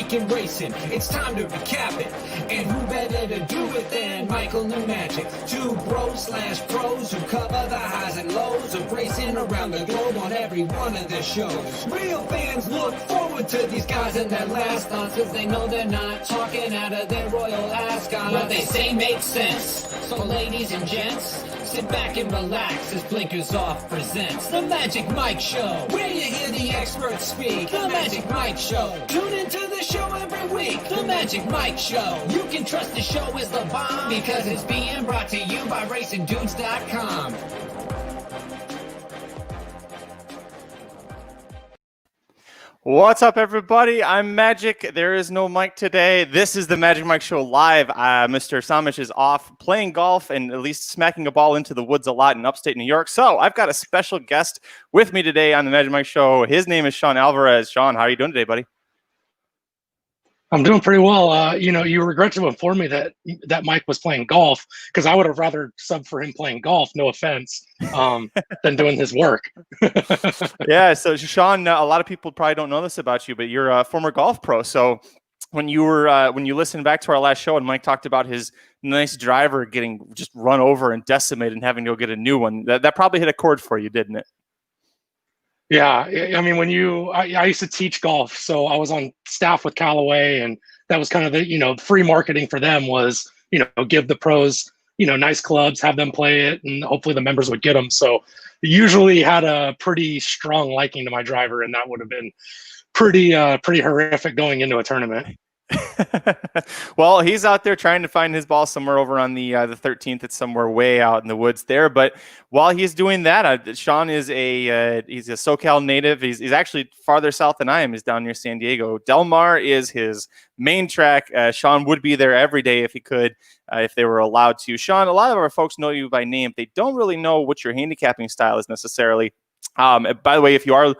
week in racing. It's time to recap it. And who better to do it than Michael and Magic? Two bros/pros who cover the highs and lows of racing around the globe on every one of their shows. Real fans look forward to these guys and their last thoughts, cause they know they're not talking out of their royal ascot. What they say makes sense. So ladies and gents, sit back and relax as Blinkers Off presents The Magic Mike Show, where you hear the experts speak. The Magic Mike Show. Tune into the show every week. The Magic Mike Show. You can trust the show is the bomb because it's being brought to you by RacingDudes.com. What's up, everybody? I'm Magic. There is no Mike today. This is the Magic Mike Show live. Mr. Samich is off playing golf and at least smacking a ball into the woods a lot in upstate New York. So I've got a special guest with me today on the Magic Mike Show. His name is Sean Alvarez. Sean, how are you doing today, buddy? I'm doing pretty well. You regret to inform me that Mike was playing golf, because I would have rather subbed for him playing golf, no offense, than doing his work. Yeah, so Sean, a lot of people probably don't know this about you, but you're a former golf pro. So when you listened back to our last show and Mike talked about his nice driver getting just run over and decimated and having to go get a new one, that probably hit a chord for you, didn't it? Yeah, I mean, I used to teach golf, so I was on staff with Callaway, and that was kind of the, free marketing for them was, give the pros, nice clubs, have them play it, and hopefully the members would get them. So usually had a pretty strong liking to my driver, and that would have been pretty horrific going into a tournament. Well, he's out there trying to find his ball somewhere over on the 13th. It's somewhere way out in the woods there. But while he's doing that, Sean is he's a SoCal native. He's actually farther south than I am. He's down near San Diego. Del Mar is his main track. Sean would be there every day if he could, if they were allowed to. Sean, a lot of our folks know you by name. They don't really know what your handicapping style is necessarily. By the way, if you are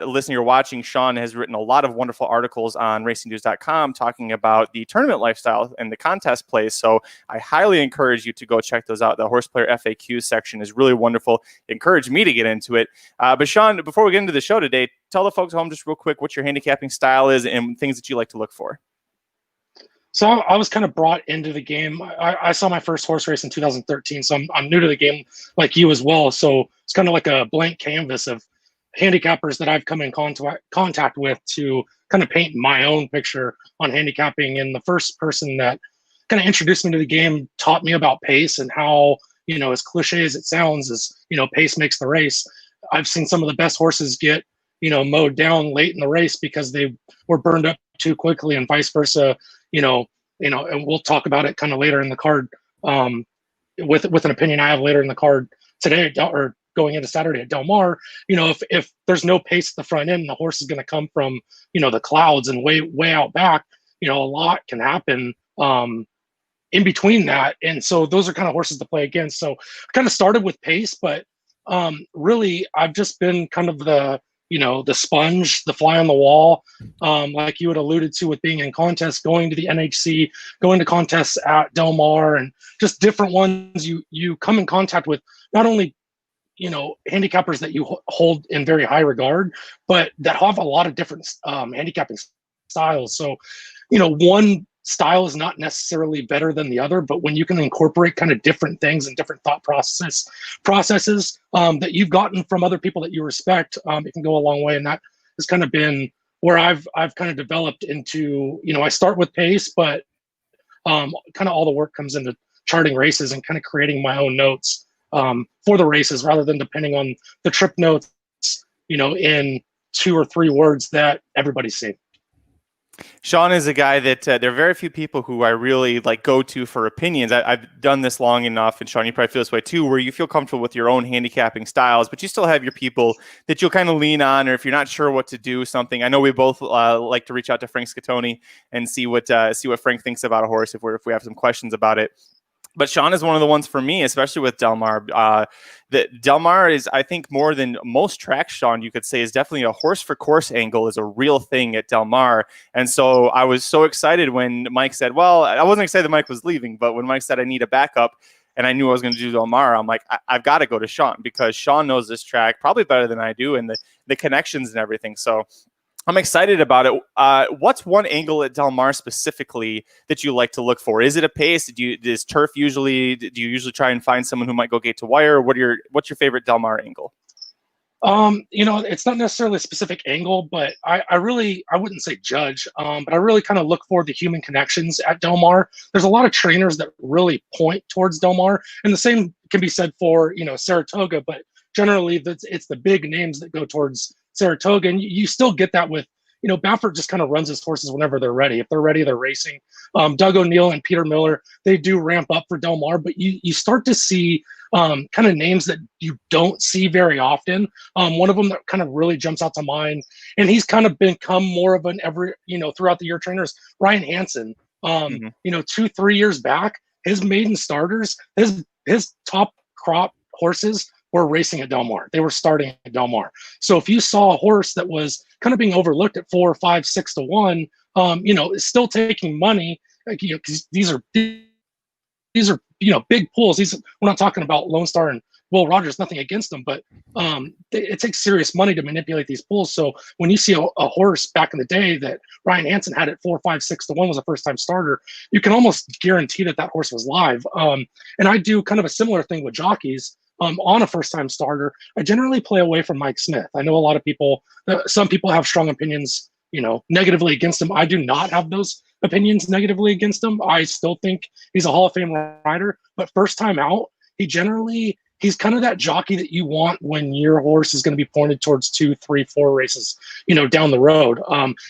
listening or watching, Sean has written a lot of wonderful articles on RacingDudes.com talking about the tournament lifestyle and the contest plays. So I highly encourage you to go check those out. The Horseplayer FAQ section is really wonderful. It encouraged me to get into it. But Sean, before we get into the show today, tell the folks at home just real quick what your handicapping style is and things that you like to look for. So I was kind of brought into the game. I saw my first horse race in 2013, so I'm new to the game like you as well. So it's kind of like a blank canvas of handicappers that I've come in contact with to kind of paint my own picture on handicapping. And the first person that kind of introduced me to the game taught me about pace and how, as cliche as it sounds, is, pace makes the race. I've seen some of the best horses get, mowed down late in the race because they were burned up too quickly, and vice versa. And we'll talk about it kind of later in the card, with an opinion I have later in the card today, or going into Saturday at Del Mar. If there's no pace at the front end, the horse is going to come from, the clouds and way out back. A lot can happen in between that. And so those are kind of horses to play against. So I kind of started with pace, but really I've just been kind of the sponge, the fly on the wall, like you had alluded to with being in contests, going to the NHC, going to contests at Del Mar, and just different ones you come in contact with, not only, handicappers that you hold in very high regard, but that have a lot of different handicapping styles. So, one style is not necessarily better than the other, but when you can incorporate kind of different things and different thought processes that you've gotten from other people that you respect, it can go a long way. And that has kind of been where I've kind of developed into, I start with pace, but kind of all the work comes into charting races and kind of creating my own notes for the races, rather than depending on the trip notes, in 2 or 3 words that everybody's seen. Sean is a guy that there are very few people who I really go to for opinions. I've done this long enough, and Sean, you probably feel this way too, where you feel comfortable with your own handicapping styles, but you still have your people that you'll kind of lean on, or if you're not sure what to do, something. I know we both like to reach out to Frank Scatoni and see what Frank thinks about a horse if we have some questions about it. But Sean is one of the ones for me, especially with Del Mar. Del Mar is, I think, more than most tracks, Sean, you could say, is definitely a horse for course angle is a real thing at Del Mar. And so I was so excited when Mike said, well, I wasn't excited that Mike was leaving, but when Mike said I need a backup and I knew I was going to do Del Mar, I'm like, I've got to go to Sean because Sean knows this track probably better than I do, and the connections and everything. So I'm excited about it. What's one angle at Del Mar specifically that you like to look for? Is it a pace? Do you usually try and find someone who might go gate to wire? What's your favorite Del Mar angle? It's not necessarily a specific angle, but I wouldn't say judge, but I really kind of look for the human connections at Del Mar. There's a lot of trainers that really point towards Del Mar, and the same can be said for, Saratoga, but generally it's the big names that go towards Saratoga, and you still get that with, Baffert just kind of runs his horses whenever they're ready. If they're ready, they're racing. Doug O'Neill and Peter Miller, they do ramp up for Del Mar, but you start to see kind of names that you don't see very often. One of them that kind of really jumps out to mind, and he's kind of become more of an throughout the year trainer, is Ryan Hansen. 2-3 years back, his maiden starters, his top crop horses were racing at Del Mar. They were starting at Del Mar. So if you saw a horse that was kind of being overlooked at 4, 5, 6 to 1, is still taking money, because these are big pools. We're not talking about Lone Star and Will Rogers, nothing against them, but it takes serious money to manipulate these pools. So when you see a horse back in the day that Ryan Hansen had at 4, 5, 6 to 1 was a first-time starter, you can almost guarantee that horse was live. And I do kind of a similar thing with jockeys. On a first-time starter, I generally play away from Mike Smith. I know a lot of people, some people have strong opinions, negatively against him. I do not have those opinions negatively against him. I still think he's a Hall of Fame rider, but first time out, he's kind of that jockey that you want when your horse is going to be pointed towards 2, 3, 4 races, down the road.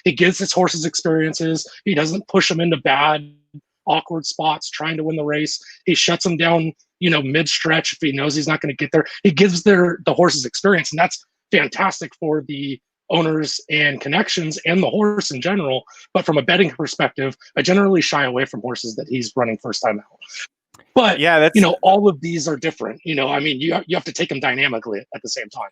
He gives his horses experiences. He doesn't push them into bad, awkward spots trying to win the race. He shuts them down, mid-stretch if he knows he's not going to get there. He gives the horses experience, and that's fantastic for the owners and connections and the horse in general. But from a betting perspective, I generally shy away from horses that he's running first time out. But yeah, all of these are different. You have to take them dynamically at the same time.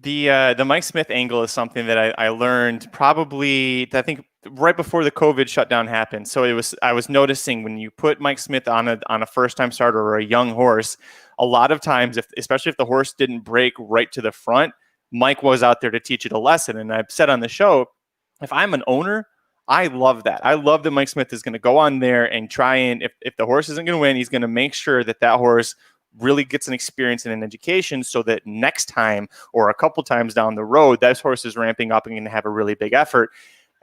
The Mike Smith angle is something that I learned probably, I think, right before the COVID shutdown happened. So I was noticing when you put Mike Smith on a first time starter or a young horse, a lot of times, especially if the horse didn't break right to the front, Mike was out there to teach it a lesson. And I've said on the show, if I'm an owner, I love that. I love that Mike Smith is going to go on there and try and, if the horse isn't going to win, he's going to make sure that horse really gets an experience and an education so that next time or a couple times down the road, that horse is ramping up and going to have a really big effort.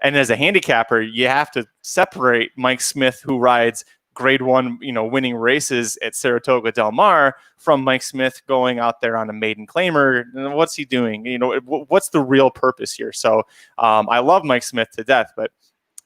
And as a handicapper, you have to separate Mike Smith, who rides grade 1, winning races at Saratoga Del Mar, from Mike Smith going out there on a maiden claimer. What's he doing? What's the real purpose here? So I love Mike Smith to death, but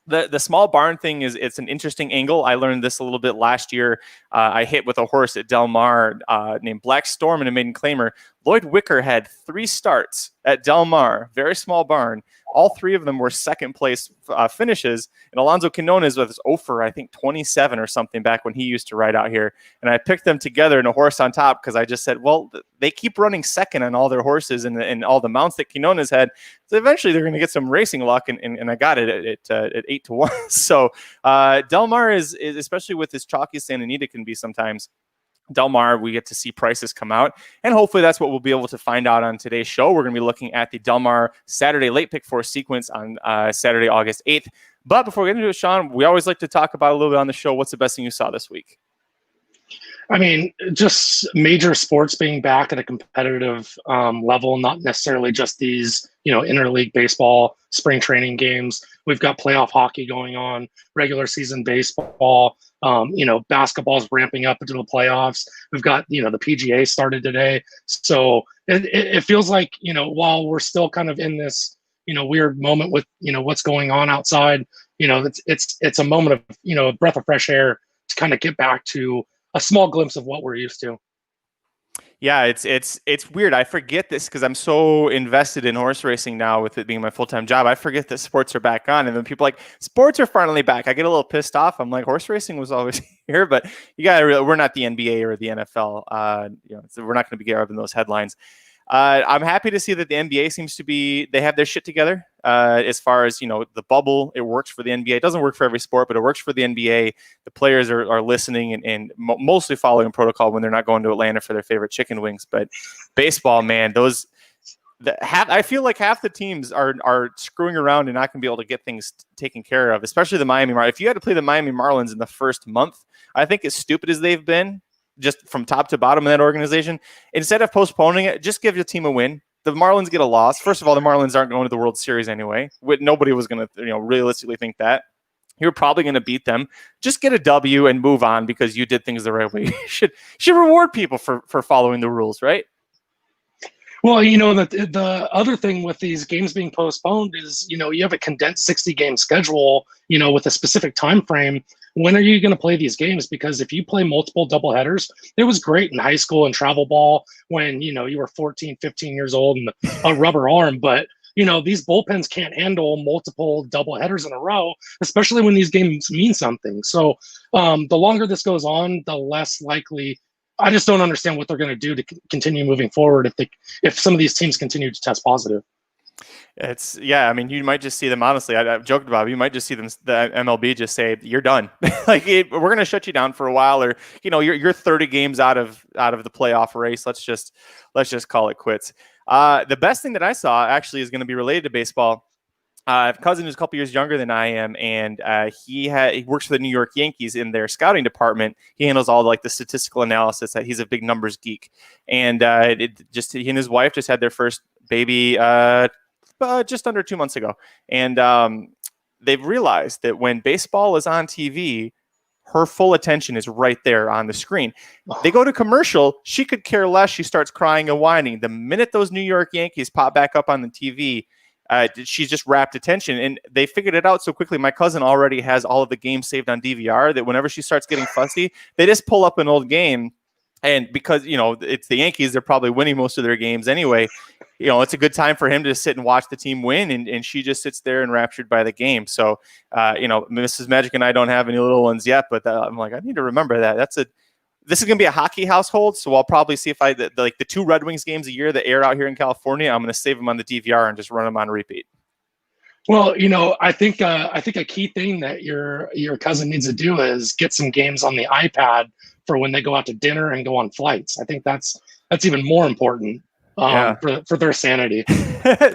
the small barn thing it's an interesting angle. I learned this a little bit last year. I hit with a horse at Del Mar named Black Storm in a maiden claimer. Lloyd Wicker had 3 starts at Del Mar, very small barn. All 3 of them were second place finishes. And Alonzo Quinones was over, I think, 27 or something back when he used to ride out here. And I picked them together in a horse on top because I just said, well, they keep running second on all their horses and all the mounts that Quinones had. So eventually they're going to get some racing luck. And I got it at 8 to 1. So Del Mar is, especially with this chalky Santa Anita can be sometimes, Del Mar, we get to see prices come out, and hopefully that's what we'll be able to find out on today's show. We're going to be looking at the Del Mar Saturday late pick 4 sequence on Saturday, August 8th. But before we get into it, Sean, we always like to talk about a little bit on the show. What's the best thing you saw this week? I mean, just major sports being back at a competitive level, not necessarily just these, interleague baseball, spring training games. We've got playoff hockey going on, regular season baseball, basketball's ramping up into the playoffs. We've got, the PGA started today. So it feels like, while we're still kind of in this, weird moment with, what's going on outside, it's a moment of, a breath of fresh air to kind of get back to a small glimpse of what we're used to. Yeah, it's weird. I forget this because I'm so invested in horse racing now with it being my full-time job. I forget that sports are back on, and then people are like, sports are finally back. I get a little pissed off. I'm like, horse racing was always here, but you got to we're not the NBA or the NFL. So we're not going to be grabbing those headlines. I'm happy to see that the NBA seems to be, they have their shit together as far as, the bubble. It works for the NBA. It doesn't work for every sport, but it works for the NBA. The players are listening and mostly following protocol when they're not going to Atlanta for their favorite chicken wings. But baseball, man, I feel like half the teams are screwing around and not going to be able to get things taken care of, especially the Miami Marlins. If you had to play the Miami Marlins in the first month, I think as stupid as they've been, just from top to bottom in that organization, instead of postponing it, just give your team a win. The Marlins get a loss. First of all, the Marlins aren't going to the World Series anyway. Nobody was going to, realistically think that. You're probably going to beat them. Just get a W and move on because you did things the right way. You should reward people for following the rules, right? Well, the other thing with these games being postponed is, you have a condensed 60-game schedule, with a specific time frame. When are you going to play these games? Because if you play multiple doubleheaders, it was great in high school and travel ball when, you were 14, 15 years old and a rubber arm. But, these bullpens can't handle multiple doubleheaders in a row, especially when these games mean something. So the longer this goes on, the less likely. I just don't understand what they're going to do to continue moving forward if some of these teams continue to test positive. I mean, you might just see them, honestly, I've joked about it, you might just see them, the MLB just say, you're done. We're going to shut you down for a while, or, you're 30 games out of the playoff race. Let's just call it quits. The best thing that I saw actually is going to be related to baseball. I have a cousin who's a couple years younger than I am, and he works for the New York Yankees in their scouting department. He handles all the statistical analysis. He's a big numbers geek, and he and his wife just had their first baby just under 2 months ago, and they've realized that when baseball is on TV, her full attention is right there on the screen. They go to commercial, she could care less. She starts crying and whining. The minute those New York Yankees pop back up on the TV, she's just rapt attention, and they figured it out so quickly. My cousin already has all of the games saved on DVR that whenever she starts getting fussy, they just pull up an old game. And because, it's the Yankees, they're probably winning most of their games anyway. It's a good time for him to sit and watch the team win. And she just sits there enraptured by the game. So, Mrs. Magic and I don't have any little ones yet, but I'm like, I need to remember that. This is going to be a hockey household. So I'll probably see if the 2 Red Wings games a year that air out here in California, I'm going to save them on the DVR and just run them on repeat. Well, I think a key thing that your cousin needs to do is get some games on the iPad for when they go out to dinner and go on flights. I think that's even more important for their sanity.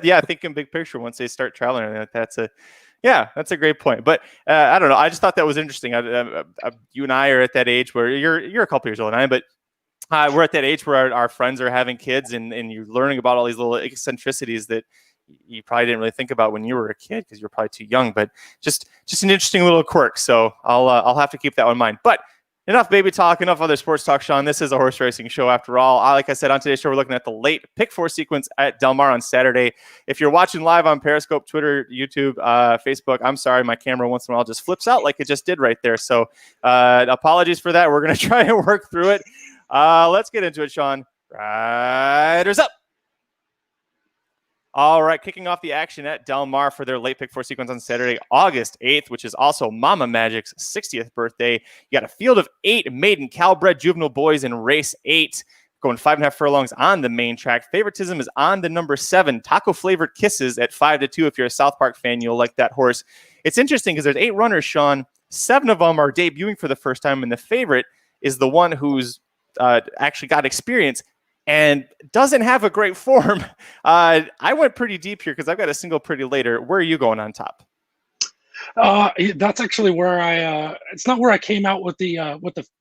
Yeah, thinking big picture once they start traveling. That's a great point. But I don't know. I just thought that was interesting. You and I are at that age where you're a couple years older than I am, but we're at that age where our friends are having kids, and you're learning about all these little eccentricities that you probably didn't really think about when you were a kid because you're probably too young. But just an interesting little quirk. So I'll have to keep that one in mind. But enough baby talk, enough other sports talk, Sean. This is a horse racing show after all. Like I said, on today's show, we're looking at the late pick 4 sequence at Del Mar on Saturday. If you're watching live on Periscope, Twitter, YouTube, Facebook, I'm sorry, my camera once in a while just flips out like it just did right there. So apologies for that. We're going to try and work through it. Let's get into it, Sean. Riders up. All right, kicking off the action at Del Mar for their late pick 4 sequence on Saturday, August 8th, which is also Mama Magic's 60th birthday. You got a field of 8 maiden Calbred juvenile boys in race 8, going 5.5 furlongs on the main track. Favoritism is on the number 7, Taco Flavored Kisses at 5-2. If you're a South Park fan, you'll like that horse. It's interesting because there's 8 runners, Sean. 7 of them are debuting for the first time, and the favorite is the one who's actually got experience and doesn't have a great form. I went pretty deep here because I've got a single pretty later. Where are you going on top? That's actually where it's not where I came out with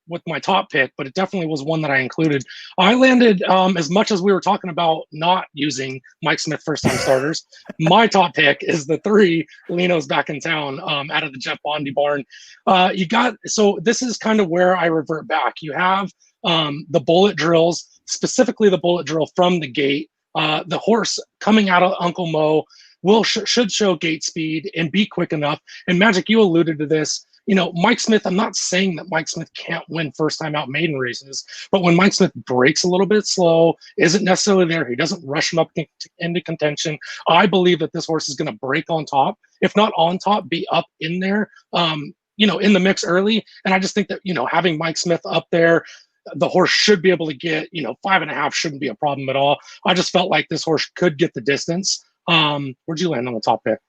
with my top pick, but it definitely was one that I included. I landed, as much as we were talking about not using Mike Smith first time starters, my top pick is the 3 Lino's Back in Town, out of the Jeff Bondy barn. So this is kind of where I revert back. You have the bullet drills, specifically the bullet drill from the gate. The horse coming out of Uncle Mo should show gate speed and be quick enough. And Magic, you alluded to this. Mike Smith, I'm not saying that Mike Smith can't win first time out maiden races, but when Mike Smith breaks a little bit slow, isn't necessarily there, he doesn't rush him up into contention. I believe that this horse is going to break on top, if not on top, be up in there, in the mix early. And I just think that, having Mike Smith up there, the horse should be able to get, 5.5 shouldn't be a problem at all. I just felt like this horse could get the distance. Where'd you land on the top pick?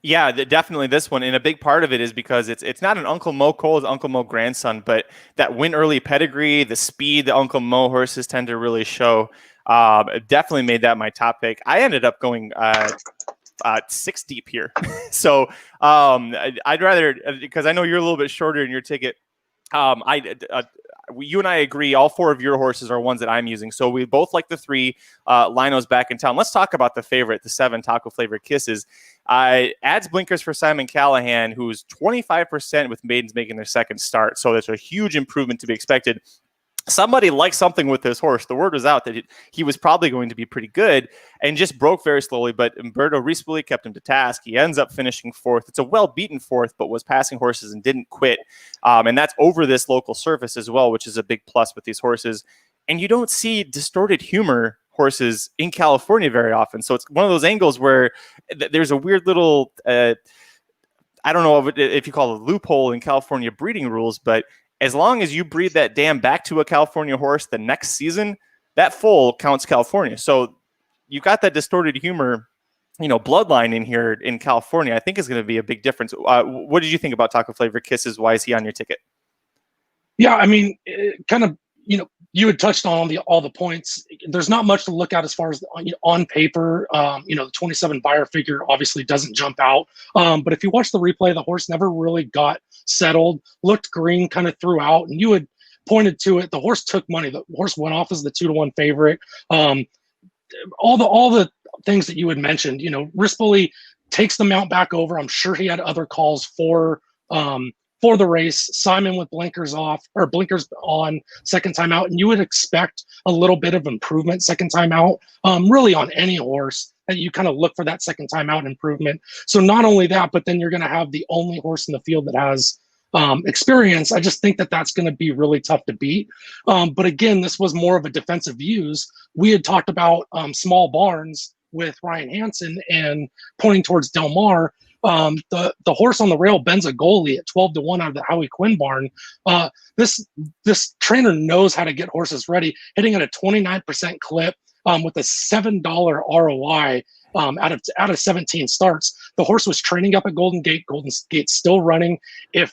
Yeah, definitely this one. And a big part of it is because it's not an Uncle Mo Cole, it's Uncle Mo grandson, but that win early pedigree, the speed the Uncle Mo horses tend to really show, definitely made that my top pick. I ended up going 6 deep here. So I'd rather, because I know you're a little bit shorter in your ticket. You and I agree. All 4 of your horses are ones that I'm using. So we both like the 3 Linos back in town. Let's talk about the favorite, the 7 taco flavored kisses. Adds blinkers for Simon Callahan, who's 25% with maidens making their second start. So there's a huge improvement to be expected. Somebody liked something with this horse. The word was out that he was probably going to be pretty good and just broke very slowly. But Umberto Rispoli kept him to task. He ends up finishing 4th. It's a well-beaten 4th, but was passing horses and didn't quit. And that's over this local surface as well, which is a big plus with these horses. And you don't see distorted humor horses in California very often. So it's one of those angles where there's a weird little, I don't know if you call it a loophole in California breeding rules, but as long as you breed that dam back to a California horse the next season, that foal counts California. So you got that distorted humor, bloodline in here in California. I think is going to be a big difference. What did you think about Taco Flavor Kisses? Why is he on your ticket? Yeah, I mean, kind of, you had touched on all the points. There's not much to look at as far as on paper. The 27 buyer figure obviously doesn't jump out. But if you watch the replay, the horse never really got settled, looked green kind of throughout. And you had pointed to it. The horse took money. The horse went off as the 2-1 favorite. All the things that you had mentioned, Rispoli takes the mount back over. I'm sure he had other calls for the race. Simon with blinkers off or blinkers on second time out, and you would expect a little bit of improvement second time out, really on any horse that you kind of look for that second time out improvement. So not only that, but then you're going to have the only horse in the field that has experience. I just think that that's going to be really tough to beat. But again, this was more of a defensive use. We had talked about small barns with Ryan Hansen and pointing towards Del Mar. The horse on the rail, Benza Goalie, at 12-1 out of the Howie Quinn barn. This trainer knows how to get horses ready, hitting at a 29% clip with a $7 ROI out of 17 starts. The horse was training up at Golden Gate. Golden Gate's still running. If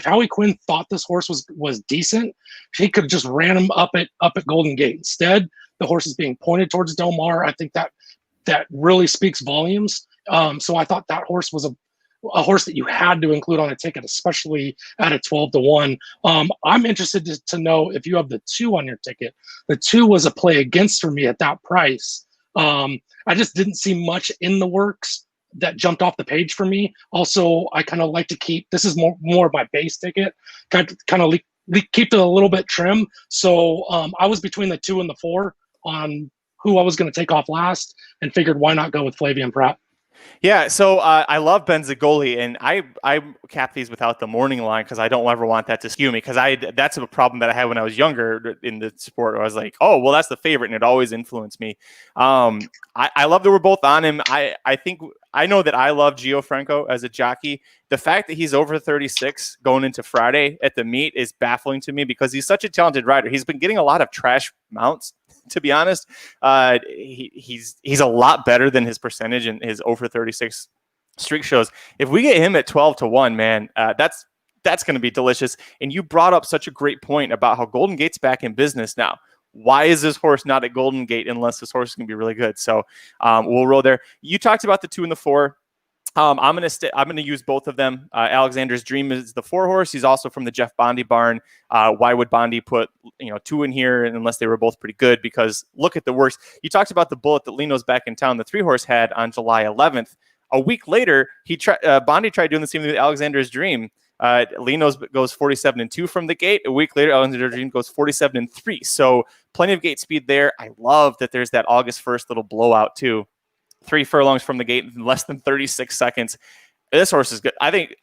Howie Quinn thought this horse was decent, he could have just ran him up at Golden Gate. Instead, the horse is being pointed towards Del Mar. I think that really speaks volumes. So I thought that horse was a horse that you had to include on a ticket, especially at a 12-1. I'm interested to know if you have the 2 on your ticket. The 2 was a play against for me at that price. I just didn't see much in the works that jumped off the page for me. Also, I kind of like to keep, this is more of my base ticket, kind of keep it a little bit trim. So I was between the 2 and the 4 on who I was going to take off last, and figured why not go with Flavian Pratt. Yeah, so I love Ben Zagoli, and I cap these without the morning line because I don't ever want that to skew me, because that's a problem that I had when I was younger in the sport, where I was like, oh, well, that's the favorite, and it always influenced me. I love that we're both on him. I think I know that I love Gio Franco as a jockey. The fact that he's over 36 going into Friday at the meet is baffling to me, because he's such a talented rider. He's been getting a lot of trash mounts, to be honest. He's a lot better than his percentage in his over 36 streak shows. If we get him at 12-1, man, that's going to be delicious. And you brought up such a great point about how Golden Gate's back in business now. Why is this horse not at Golden Gate unless this horse is going to be really good? So we'll roll there. You talked about the 2 and the 4. I'm gonna use both of them. Alexander's Dream is the 4 horse. He's also from the Jeff Bondi barn. Why would Bondi put 2 in here unless they were both pretty good? Because look at the works. You talked about the bullet that Lino's back in town, the 3 horse, had on July 11th. A week later, Bondi tried doing the same thing with Alexander's Dream. Lino's goes 47-2 from the gate. A week later, Alexander's Dream goes 47-3. So plenty of gate speed there. I love that there's that August 1st little blowout too. 3 furlongs from the gate in less than 36 seconds. This horse is good. I think,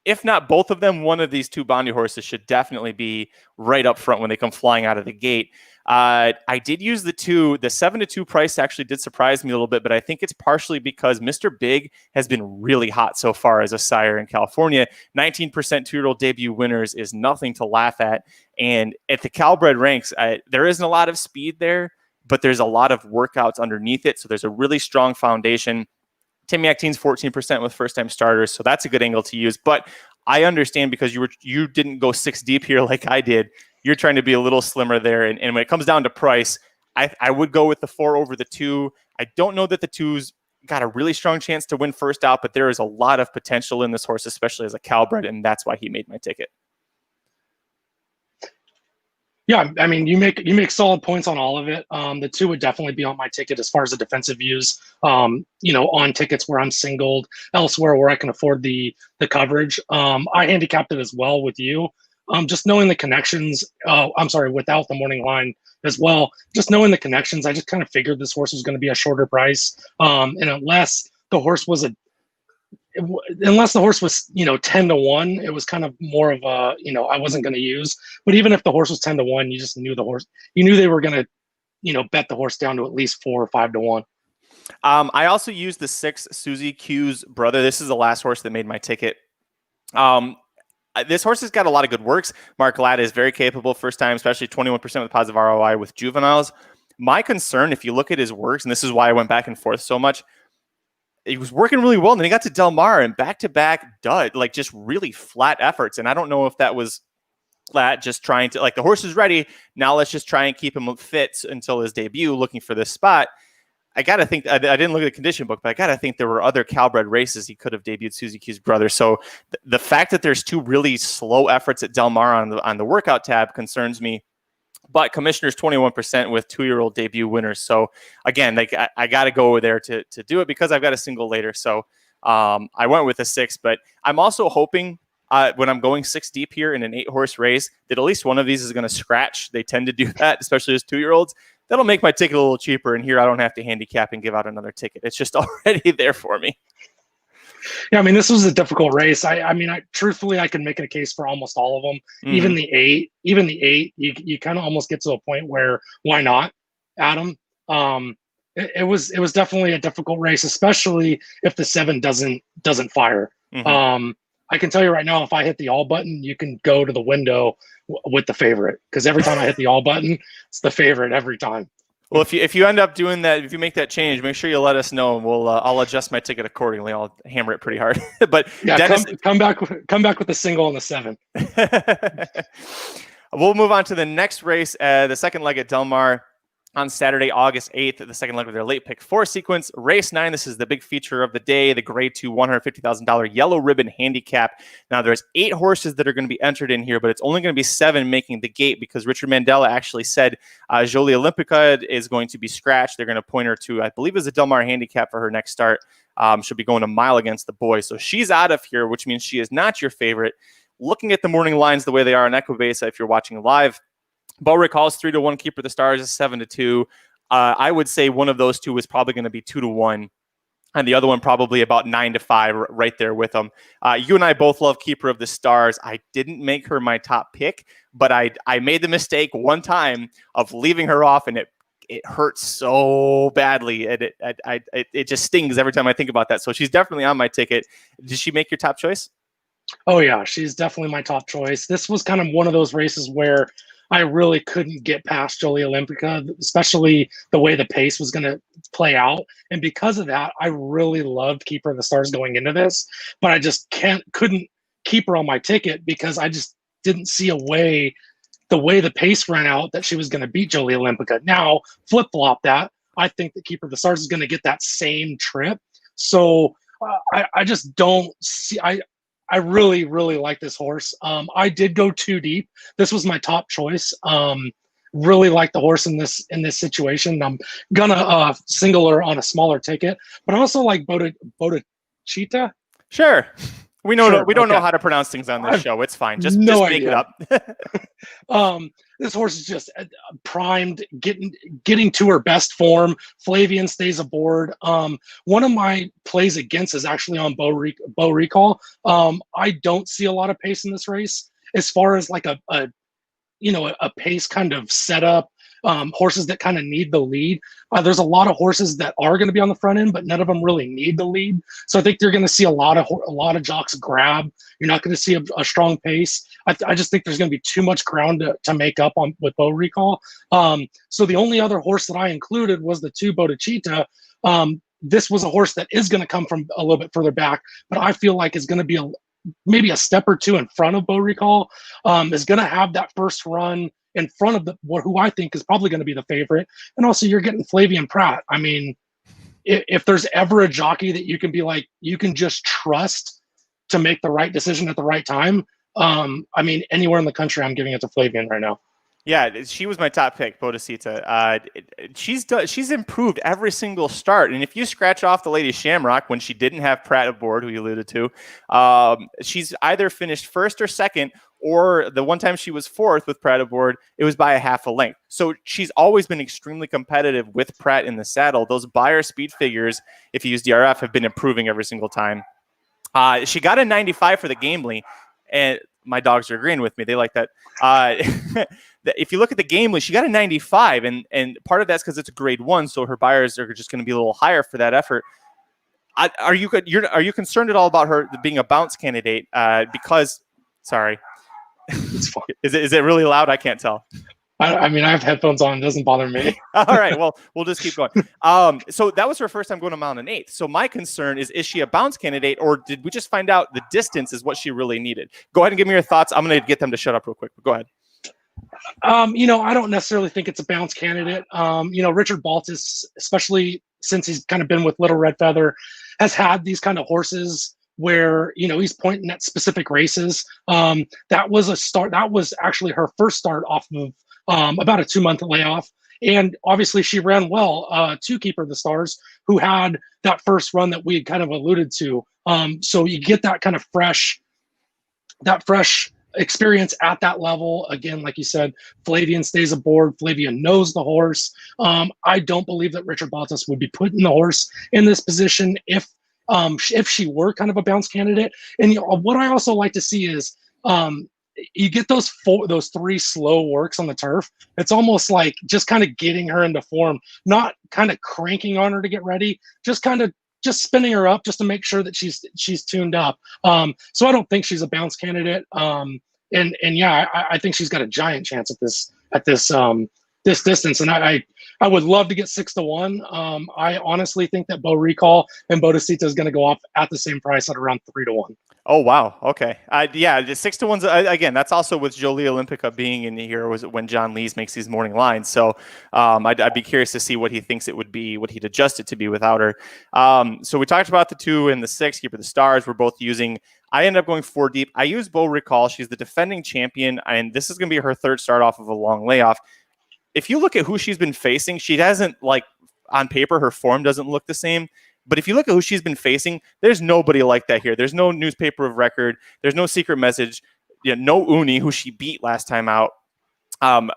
if not both of them, one of these 2 Bondi horses should definitely be right up front when they come flying out of the gate. I did use the 2. The 7-2 price actually did surprise me a little bit, but I think it's partially because Mr. Big has been really hot so far as a sire in California. 19% 2-year-old debut winners is nothing to laugh at. And at the Calbred ranks, there isn't a lot of speed there, but there's a lot of workouts underneath it. So there's a really strong foundation. Timmy Actine's 14% with first-time starters, so that's a good angle to use. But I understand because you didn't go 6 deep here like I did. You're trying to be a little slimmer there, and when it comes down to price, I would go with the 4 over the 2. I don't know that the 2's got a really strong chance to win first out, but there is a lot of potential in this horse, especially as a Calbred, and that's why he made my ticket. Yeah, I mean, you make solid points on all of it. The 2 would definitely be on my ticket as far as the defensive views. On tickets where I'm singled, elsewhere where I can afford the coverage. I handicapped it as well with you. Just knowing the connections. Without the morning line as well. Just knowing the connections, I just kind of figured this horse was going to be a shorter price. And unless the horse was 10-1, it was kind of more of a, I wasn't going to use. But even if the horse was 10-1, you just knew you knew they were going to, bet the horse down to at least 4 or 5-1. I also used the 6 Susie Q's brother. This is the last horse that made my ticket. This horse has got a lot of good works. Mark Ladd is very capable first time, especially 21% with positive ROI with juveniles. My concern, if you look at his works, and this is why I went back and forth so much, he was working really well, and then he got to Del Mar and back-to-back dud, like just really flat efforts. And I don't know if that was Ladd just trying to, like, the horse is ready, now let's just try and keep him fit until his debut, looking for this spot. I got to think, I didn't look at the condition book, but I got to think there were other Calbred races he could have debuted Susie Q's brother. So the fact that there's 2 really slow efforts at Del Mar on the workout tab concerns me. But Commissioner's 21% with 2-year-old debut winners. So again, like I got to go there to do it because I've got a single later. So I went with a 6, but I'm also hoping when I'm going 6 deep here in an 8-horse race that at least one of these is going to scratch. They tend to do that, especially as 2-year-olds. That'll make my ticket a little cheaper, and here I don't have to handicap and give out another ticket. It's just already there for me. Yeah, I mean, this was a difficult race. Truthfully, I can make a case for almost all of them. Mm-hmm. Even the 8, you kind of almost get to a point where why not, Adam? It was definitely a difficult race, especially if the 7 doesn't fire. Mm-hmm. I can tell you right now, if I hit the all button, you can go to the window with the favorite, because every time I hit the all button, it's the favorite every time. Well, if you end up doing that, if you make that change, make sure you let us know, and I'll adjust my ticket accordingly. I'll hammer it pretty hard. But yeah, Dennis, come back with the single and the 7. We'll move on to the next race, the second leg at Del Mar on Saturday, August 8th, the second leg of their late pick 4 sequence. Race 9, this is the big feature of the day, the Grade 2 $150,000 Yellow Ribbon Handicap. Now, there's 8 horses that are going to be entered in here, but it's only going to be 7 making the gate because Richard Mandela actually said Jolie Olympica is going to be scratched. They're going to point her to, I believe, is a Del Mar Handicap for her next start. She'll be going a mile against the boys. So she's out of here, which means she is not your favorite. Looking at the morning lines the way they are on Equibase, if you're watching live, Bo Recall's 3-1, Keeper of the Stars is 7-2. I would say one of those 2 is probably going to be 2-1, and the other one probably about 9-5, right there with them. You and I both love Keeper of the Stars. I didn't make her my top pick, but I made the mistake one time of leaving her off, and it hurts so badly. It just stings every time I think about that. So she's definitely on my ticket. Did she make your top choice? Oh yeah, she's definitely my top choice. This was kind of one of those races where I really couldn't get past Jolie Olympica, especially the way the pace was going to play out. And because of that, I really loved Keeper of the Stars going into this, but I just couldn't keep her on my ticket because I just didn't see a way, the way the pace ran out, that she was going to beat Jolie Olympica. Now, flip-flop that, I think that Keeper of the Stars is going to get that same trip. So I just don't see, I really, really like this horse. I did go 2 deep. This was my top choice. Really like the horse in this situation. I'm gonna single her on a smaller ticket, but I also like Bodachita. Sure. We know we don't know how to pronounce things on this show. It's fine. Just make it up. This horse is just primed, getting to her best form. Flavian stays aboard. One of my plays against is actually on Bo Recall. I don't see a lot of pace in this race as far as like a pace kind of setup. Horses that kind of need the lead. There's a lot of horses that are going to be on the front end, but none of them really need the lead. So I think you're going to see a lot of jocks grab. You're not going to see a strong pace. I just think there's going to be too much ground to make up on with Bo Recall. So the only other horse that I included was the 2 Bodachita. this was a horse that is going to come from a little bit further back, but I feel like is going to be maybe a step or two in front of Beau Recall, is going to have that first run in front of who I think is probably going to be the favorite. And also you're getting Flavien Prat. I mean, if there's ever a jockey that you can be like, you can just trust to make the right decision at the right time, I mean, anywhere in the country, I'm giving it to Flavien right now. Yeah, she was my top pick, Bodacita. She's improved every single start, and if you scratch off the Lady Shamrock when she didn't have Pratt aboard, who you alluded to, she's either finished first or second, or the one time she was fourth with Pratt aboard, it was by a half a length. So she's always been extremely competitive with Pratt in the saddle. Those Beyer speed figures, if you use DRF, have been improving every single time. She got a 95 for the Gamely, and my dogs are agreeing with me. They like that. If you look at the Gamely, she got a 95, and part of that's because it's a grade 1, so her Beyers are just going to be a little higher for that effort. Are you concerned at all about her being a bounce candidate? Because, sorry, It's fine. Is it really loud? I can't tell. I mean, I have headphones on. It doesn't bother me. All right. Well, we'll just keep going. So that was her first time going a mile and an eighth. So my concern is she a bounce candidate, or did we just find out the distance is what she really needed? Go ahead and give me your thoughts. I'm going to get them to shut up real quick. But go ahead. I don't necessarily think it's a bounce candidate. Richard Baltas, especially since he's kind of been with Little Red Feather, has had these kind of horses where, he's pointing at specific races. That was a start. That was actually her first start off of about a 2-month layoff. And obviously she ran well to Keeper of the Stars, who had that first run that we had kind of alluded to. So you get that kind of fresh experience at that level. Again, like you said, Flavien stays aboard. Flavien knows the horse. I don't believe that Richard Baltas would be putting the horse in this position if she were kind of a bounce candidate. And what I also like to see is you get those 3 slow works on the turf. It's almost like just kind of getting her into form, not kind of cranking on her to get ready, just spinning her up just to make sure that she's tuned up. So I don't think she's a bounce candidate. And yeah, I think she's got a giant chance at this distance. And I would love to get 6-1. I honestly think that Beau Recall and Bodacita is going to go off at the same price at around 3-1. Oh, wow. Okay. Yeah, the 6-1's again, that's also with Jolie Olympica being in here, was it when John Lees makes these morning lines. So I'd be curious to see what he thinks it would be, what he'd adjust it to be without her. So we talked about the 2 and the 6, Keeper of the Stars. We're both using, I ended up going 4 deep. I use Beau Recall. She's the defending champion, and this is going to be her third start off of a long layoff. If you look at who she's been facing, she hasn't, like, on paper, her form doesn't look the same. But if you look at who she's been facing, there's nobody like that here. There's no newspaper of record. There's no secret message. No Uni, who she beat last time out. And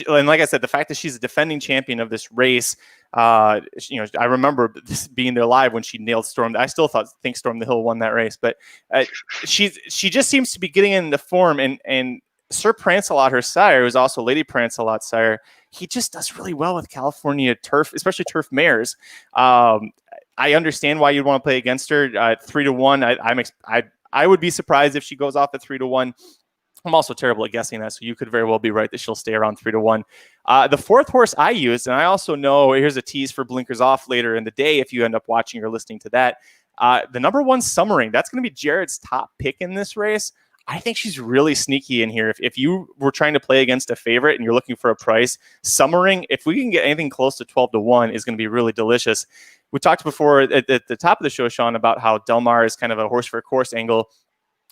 like I said, the fact that she's a defending champion of this race, I remember this being there live when she nailed Storm. I still think Storm the Hill won that race, but she just seems to be getting into form. And Sir Prancelot, her sire, who's also Lady Prancelot's sire, he just does really well with California turf, especially turf mares. I understand why you'd want to play against her. 3-1. I would be surprised if she goes off at 3-1. I'm also terrible at guessing that, so you could very well be right that she'll stay around 3-1. The 4th horse I used, and I also know, here's a tease for Blinkers Off later in the day if you end up watching or listening to that. The number 1 Summering, that's going to be Jared's top pick in this race. I think she's really sneaky in here. If you were trying to play against a favorite and you're looking for a price, Summering, if we can get anything close to 12-1, is going to be really delicious. We talked before at the top of the show, Sean, about how Del Mar is kind of a horse for course angle.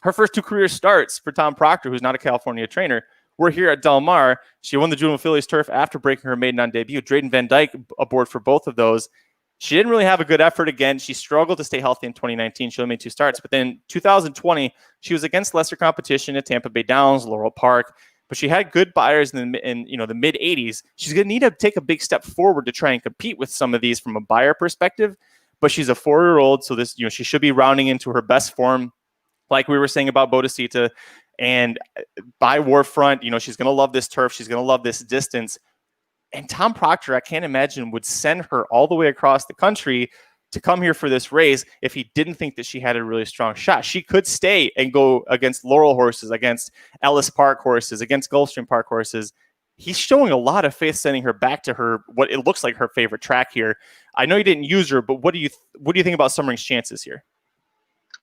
Her first 2 career starts for Tom Proctor, who's not a California trainer, were here at Del Mar. She won the Juvenile Fillies turf after breaking her maiden on debut. Drayden Van Dyke aboard for both of those. She didn't really have a good effort again. She struggled to stay healthy in 2019. She only made 2 starts. But then 2020, she was against lesser competition at Tampa Bay Downs, Laurel Park. But she had good buyers in the mid 80s. She's going to need to take a big step forward to try and compete with some of these from a buyer perspective. But she's a 4-year-old, so this, she should be rounding into her best form, like we were saying about Bodacita. And by Warfront, she's going to love this turf. She's going to love this distance. And Tom Proctor, I can't imagine, would send her all the way across the country to come here for this race if he didn't think that she had a really strong shot. She could stay and go against Laurel horses, against Ellis Park horses, against Gulfstream Park horses. he's showing a lot of faith sending her back to her, what it looks like her favorite track here. I know you didn't use her, but what do you think about Summering's chances here?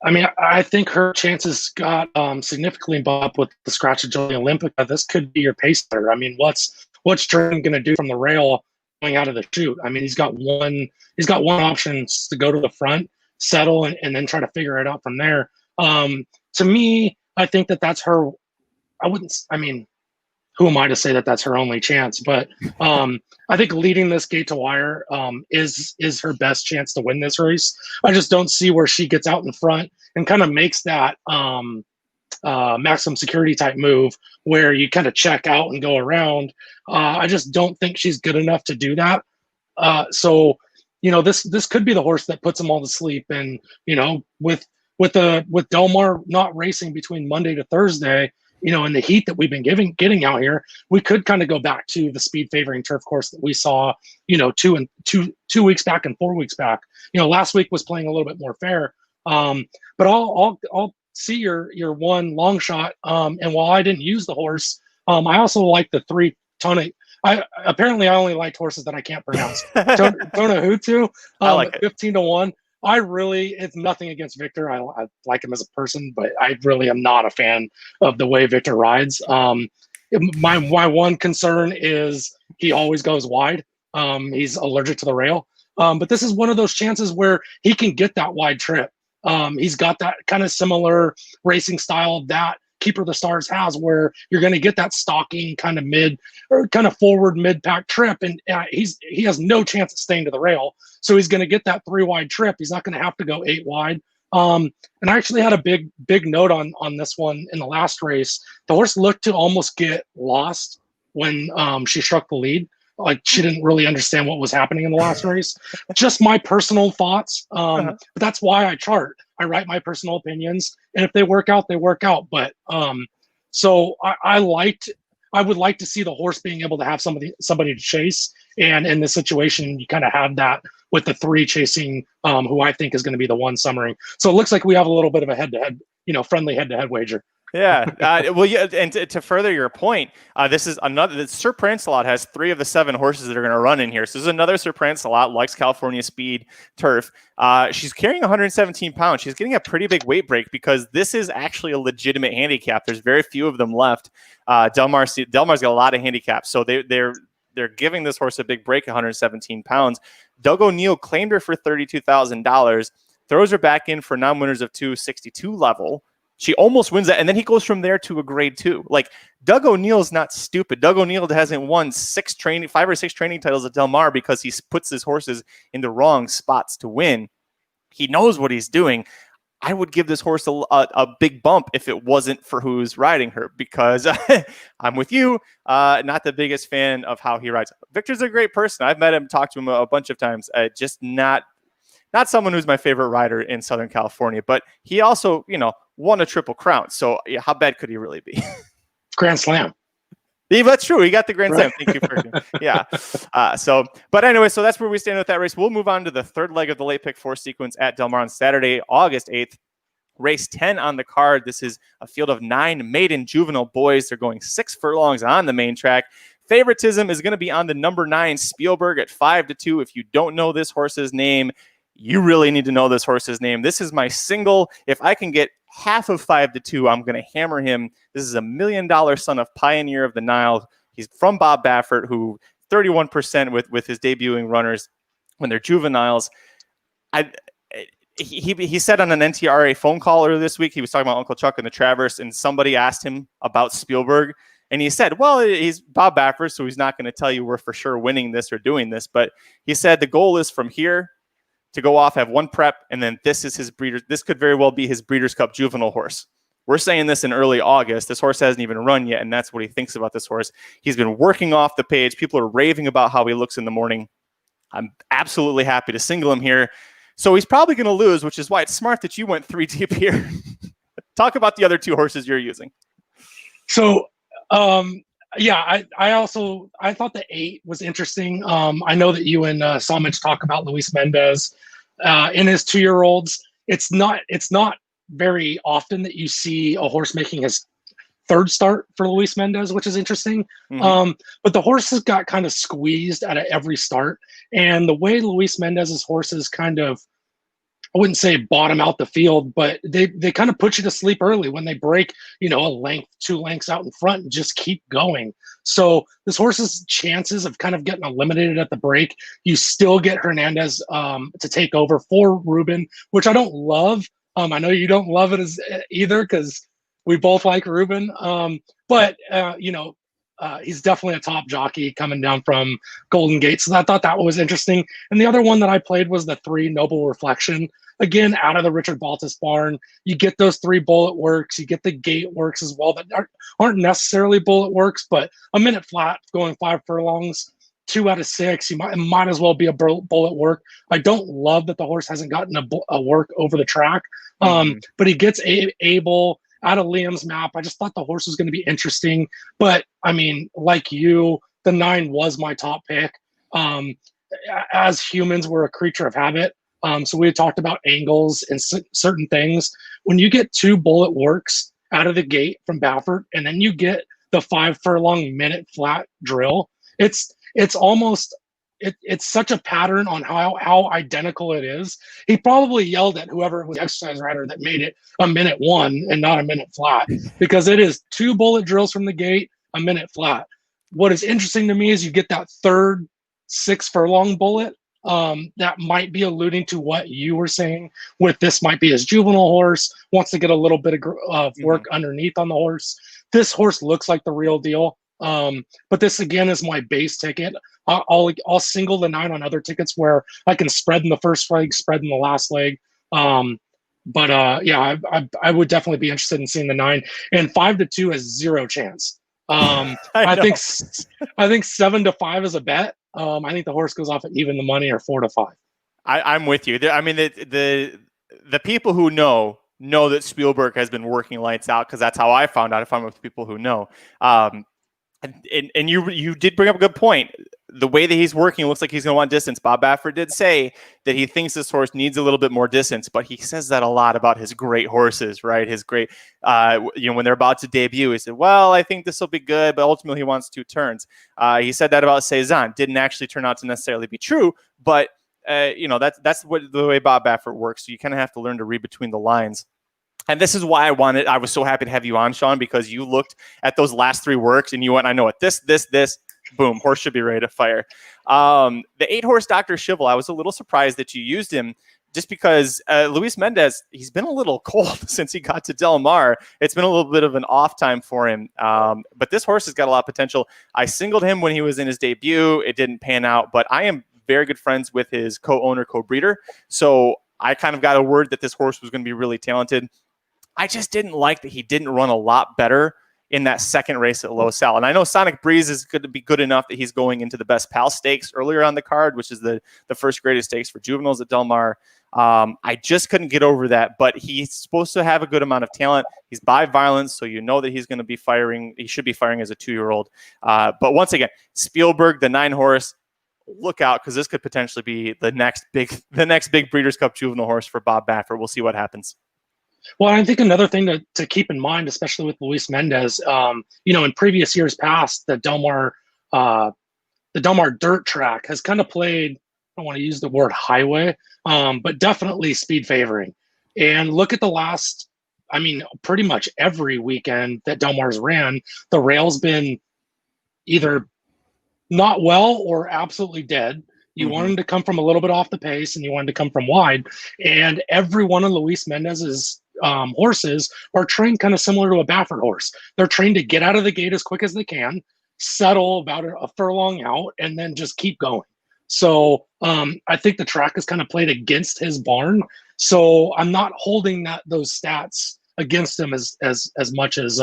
I mean, I think her chances got significantly bumped up with the scratch of Julia Olympica. This could be your pace setter. I mean, what's Jordan going to do from the rail going out of the chute? I mean, he's got one option to go to the front, settle, and then try to figure it out from there. To me, I think that's her. I mean, who am I to say that that's her only chance? But I think leading this gate to wire is her best chance to win this race. I just don't see where she gets out in front and kind of makes that maximum security type move where you kind of check out and go around. I just don't think she's good enough to do that. So, this could be the horse that puts them all to sleep. And, with Del Mar not racing between Monday to Thursday, in the heat that we've been getting out here, we could kind of go back to the speed favoring turf course that we saw, 2 weeks back and 4 weeks back. Last week was playing a little bit more fair. But I'll see your one long shot. And while I didn't use the horse, I also like the 3 tonic. I only liked horses that I can't pronounce. Tonahutu, I like it. 15-1. It's nothing against Victor. I like him as a person, but I really am not a fan of the way Victor rides. My one concern is he always goes wide. He's allergic to the rail. But this is one of those chances where he can get that wide trip. He's got that kind of similar racing style that Keeper of the Stars has, where you're going to get that stalking kind of forward mid-pack trip, and he has no chance of staying to the rail. So he's going to get that 3 wide trip. He's not going to have to go 8 wide. And I actually had a big note on this one in the last race. The horse looked to almost get lost when she struck the lead. Like she didn't really understand what was happening in the last race. Just my personal thoughts. But that's why I chart. I write my personal opinions, and if they work out, they work out. But so I would like to see the horse being able to have somebody to chase. And in this situation, you kind of have that with the 3 chasing, who I think is going to be the 1 Summering. So it looks like we have a little bit of a head-to-head, friendly head-to-head wager. Yeah. Well, yeah. And to further your point, this is another. Sir Prancelot has 3 of the 7 horses that are going to run in here. So this is another Sir Prancelot, likes California speed turf. She's carrying 117 pounds. She's getting a pretty big weight break because this is actually a legitimate handicap. There's very few of them left. Del Mar's got a lot of handicaps, so they're giving this horse a big break, 117 pounds. Doug O'Neill claimed her for $32,000, throws her back in for non-winners of 262 level. She almost wins that, and then he goes from there to a grade 2. Like, Doug O'Neill's not stupid. Doug O'Neill hasn't won 5 or 6 training titles at Del Mar because he puts his horses in the wrong spots to win. He knows what he's doing. I would give this horse a big bump if it wasn't for who's riding her, because I'm with you. Not the biggest fan of how he rides. Victor's a great person. I've met him, talked to him a bunch of times. Just not someone who's my favorite rider in Southern California, but he also, won a Triple Crown. So how bad could he really be? Grand Slam. Yeah, that's true. He got the Grand Slam. Thank you for yeah. But anyway, so that's where we stand with that race. We'll move on to the 3rd leg of the late pick 4 sequence at Del Mar on Saturday, August 8th. Race 10 on the card. This is a field of 9 maiden juvenile boys. They're going 6 furlongs on the main track. Favoritism is going to be on the number 9 Spielberg at 5-2. If you don't know this horse's name, you really need to know this horse's name. This is my single. If I can get half of 5-2, I'm going to hammer him. This is $1 million son of Pioneer of the Nile. He's from Bob Baffert, who 31% with his debuting runners when they're juveniles. He said on an NTRA phone call earlier this week, he was talking about Uncle Chuck and the Traverse, and somebody asked him about Spielberg. And he said, well, he's Bob Baffert, so he's not going to tell you we're for sure winning this or doing this. But he said the goal is from here to go off, have 1 prep, and then this is his breeder. This could very well be his Breeders' Cup juvenile horse. We're saying this in early August. This horse hasn't even run yet, and that's what he thinks about this horse. He's been working off the page. People are raving about how he looks in the morning. I'm absolutely happy to single him here. So he's probably going to lose, which is why it's smart that you went 3 deep here. Talk about the other 2 horses you're using. So, yeah, I thought the 8 was interesting. I know that you and Samich talk about Luis Mendez in his 2-year-olds. It's not very often that you see a horse making his third start for Luis Mendez, which is interesting. But the horses got kind of squeezed out of every start. And the way Luis Mendez's horses kind of, I wouldn't say bottom out the field, but they kind of put you to sleep early when they break, a length, 2 lengths out in front and just keep going. So this horse's chances of kind of getting eliminated at the break, you still get Hernandez to take over for Ruben, which I don't love. I know you don't love it as either because we both like Ruben. But he's definitely a top jockey coming down from Golden Gate. So I thought that was interesting. And the other one that I played was the 3 Noble Reflection. Again, out of the Richard Baltas barn, you get those 3 bullet works. You get the gate works as well that aren't necessarily bullet works, but a minute flat going 5 furlongs, 2 out of 6. You might as well be a bullet work. I don't love that the horse hasn't gotten a work over the track, but he gets able out of Liam's map. I just thought the horse was going to be interesting, but I mean, like you, the 9 was my top pick. As humans, we're a creature of habit. So we had talked about angles and certain things. When you get 2 bullet works out of the gate from Baffert, and then you get the 5 furlong minute flat drill, it's almost it's such a pattern on how identical it is. He probably yelled at whoever was the exercise rider that made it a minute 1 and not a minute flat, because it is 2 bullet drills from the gate, a minute flat. What is interesting to me is you get that third 6 furlong bullet. That might be alluding to what you were saying with this might be his juvenile horse, wants to get a little bit of work underneath on the horse. This horse looks like the real deal. But this again is my base ticket. I'll single the 9 on other tickets where I can spread in the first leg, spread in the last leg. But I would definitely be interested in seeing the 9, and 5-2 has 0 chance. I think 7-5 is a bet. I think the horse goes off at even the money or 4-5. I'm with you. I mean, the people who know that Spielberg has been working lights out, because that's how I found out. I found out with people who know. And you did bring up a good point. The way that he's working looks like he's going to want distance. Bob Baffert did say that he thinks this horse needs a little bit more distance, but he says that a lot about his great horses, right? His great, when they're about to debut, he said, well, I think this will be good, but ultimately he wants 2 turns. He said that about Cezanne. Didn't actually turn out to necessarily be true, but that's the way Bob Baffert works. So you kind of have to learn to read between the lines. And this is why I was so happy to have you on, Sean, because you looked at those last 3 works and you went, I know what this, boom, horse should be ready to fire. The 8-horse Dr. Schivel, I was a little surprised that you used him, just because Luis Mendez, he's been a little cold since he got to Del Mar. It's been a little bit of an off time for him. But this horse has got a lot of potential. I singled him when he was in his debut. It didn't pan out, but I am very good friends with his co-owner, co-breeder. So I kind of got a word that this horse was going to be really talented. I just didn't like that he didn't run a lot better in that second race at Los Al. And I know Sonic Breeze is going to be good enough that he's going into the Best Pal Stakes earlier on the card, which is the first greatest stakes for juveniles at Del Mar. I just couldn't get over that, but he's supposed to have a good amount of talent. He's by Violence, so you know that he's going to be firing. He should be firing as a 2-year-old. But once again, Spielberg, the 9-horse, look out, because this could potentially be the next big Breeders' Cup juvenile horse for Bob Baffert. We'll see what happens. Well, I think another thing to keep in mind, especially with Luis Mendez, in previous years past, the Del Mar dirt track has kind of played, I don't want to use the word highway, but definitely speed favoring. And look at the last, pretty much every weekend that Del Mar's ran, the rail's been either not well or absolutely dead. You want him to come from a little bit off the pace, and you want him to come from wide. And every one of Luis Mendez's horses are trained kind of similar to a Baffert horse. They're trained to get out of the gate as quick as they can, settle about a furlong out, and then just keep going. So I think the track is kind of played against his barn. So I'm not holding those stats against him as much as